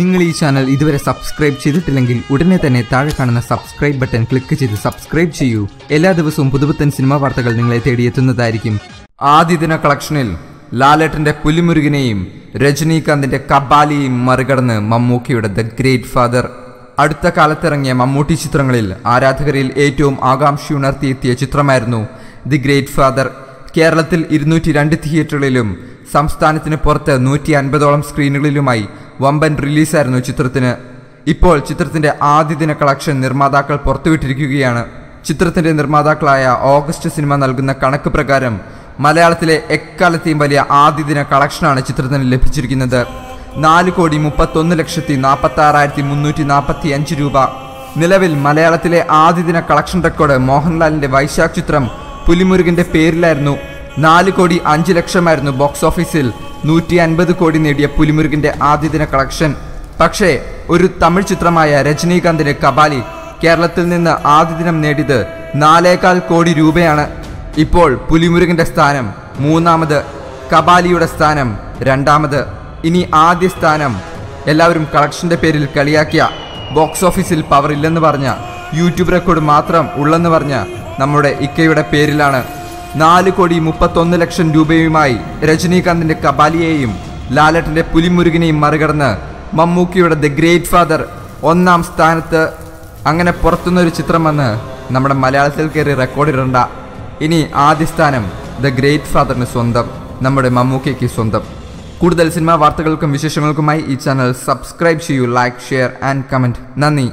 നിങ്ങൾ ഈ ചാനൽ ഇതുവരെ സബ്സ്ക്രൈബ് ചെയ്തിട്ടില്ലെങ്കിൽ ഉടനെ തന്നെ താഴെ കാണുന്ന സബ്സ്ക്രൈബ് ബട്ടൺ ക്ലിക്ക് ചെയ്ത് സബ്സ്ക്രൈബ് ചെയ്യൂ. എല്ലാ ദിവസവും പുതുപുത്തൻ സിനിമാ വാർത്തകൾ നിങ്ങളെ തേടിയെത്തുന്നതായിരിക്കും. ആദ്യ ദിന കളക്ഷനിൽ ലാലേട്ടന്റെ പുലിമുരുകനെയും രജനീകാന്തിന്റെ കബാലിയെയും മറികടന്ന് മമ്മൂക്കയുടെ ദ ഗ്രേറ്റ് ഫാദർ. അടുത്ത കാലത്തിറങ്ങിയ മമ്മൂട്ടി ചിത്രങ്ങളിൽ ആരാധകരിൽ ഏറ്റവും ആകാംക്ഷയുണർത്തിയെത്തിയ ചിത്രമായിരുന്നു ദി ഗ്രേറ്റ് ഫാദർ. കേരളത്തിൽ 202 തിയേറ്ററുകളിലും സംസ്ഥാനത്തിന് പുറത്ത് 150ഓളം സ്ക്രീനുകളിലുമായി വമ്പൻ റിലീസായിരുന്നു ചിത്രത്തിന്. ഇപ്പോൾ ചിത്രത്തിന്റെ ആദ്യ ദിന കളക്ഷൻ നിർമ്മാതാക്കൾ പുറത്തുവിട്ടിരിക്കുകയാണ്. ചിത്രത്തിന്റെ നിർമ്മാതാക്കളായ ഓഗസ്റ്റ് സിനിമ നൽകുന്ന കണക്ക് പ്രകാരം മലയാളത്തിലെ എക്കാലത്തെയും വലിയ ആദ്യ ദിന കളക്ഷനാണ് ചിത്രത്തിന് ലഭിച്ചിരിക്കുന്നത്. 4,31,46,345 രൂപ. നിലവിൽ മലയാളത്തിലെ ആദ്യ ദിന കളക്ഷൻ റെക്കോർഡ് മോഹൻലാലിന്റെ വൈശാഖ് ചിത്രം പുലിമുരുകന്റെ പേരിലായിരുന്നു. 4,05,00,000 ബോക്സ് ഓഫീസിൽ 150 കോടി നേടിയ പുലിമുരുകന്റെ ആദ്യ ദിന കളക്ഷൻ. പക്ഷേ ഒരു തമിഴ് ചിത്രമായ രജനീകാന്തിന്റെ കബാലി കേരളത്തിൽ നിന്ന് ആദ്യ ദിനം നേടിയത് 4.25 കോടി രൂപയാണ്. ഇപ്പോൾ പുലിമുരുകന്റെ സ്ഥാനം 3ാമത്, കബാലിയുടെ സ്ഥാനം 2ാമത്. ഇനി ആദ്യ സ്ഥാനം എല്ലാവരും കളക്ഷന്റെ പേരിൽ കളിയാക്കിയ, ബോക്സ് ഓഫീസിൽ പവർ ഇല്ലെന്ന് പറഞ്ഞ, യൂട്യൂബ് റെക്കോർഡ് മാത്രം ഉള്ളെന്ന് പറഞ്ഞ നമ്മുടെ ഇക്കയുടെ പേരിലാണ്. 4,31,00,000 രൂപയുമായി രജനീകാന്തിന്റെ കബാലിയെയും ലാലേട്ടന്റെ പുലിമുരുകനെയും മറികടന്ന് മമ്മൂക്കയുടെ ദ ഗ്രേറ്റ് ഫാദർ 1ാം സ്ഥാനത്ത്. അങ്ങനെ പുറത്തുനിന്നൊരു ചിത്രം വന്ന് നമ്മുടെ മലയാളത്തിൽ കയറി റെക്കോർഡിടണ്ട. ഇനി ആദ്യ സ്ഥാനം ദ ഗ്രേറ്റ് ഫാദറിന് സ്വന്തം, നമ്മുടെ മമ്മൂക്കയ്ക്ക് സ്വന്തം. കൂടുതൽ സിനിമാ വാർത്തകൾക്കും വിശേഷങ്ങൾക്കുമായി ഈ ചാനൽ സബ്സ്ക്രൈബ് ചെയ്യൂ, ലൈക്ക്, ഷെയർ ആൻഡ് കമന്റ്. നന്ദി.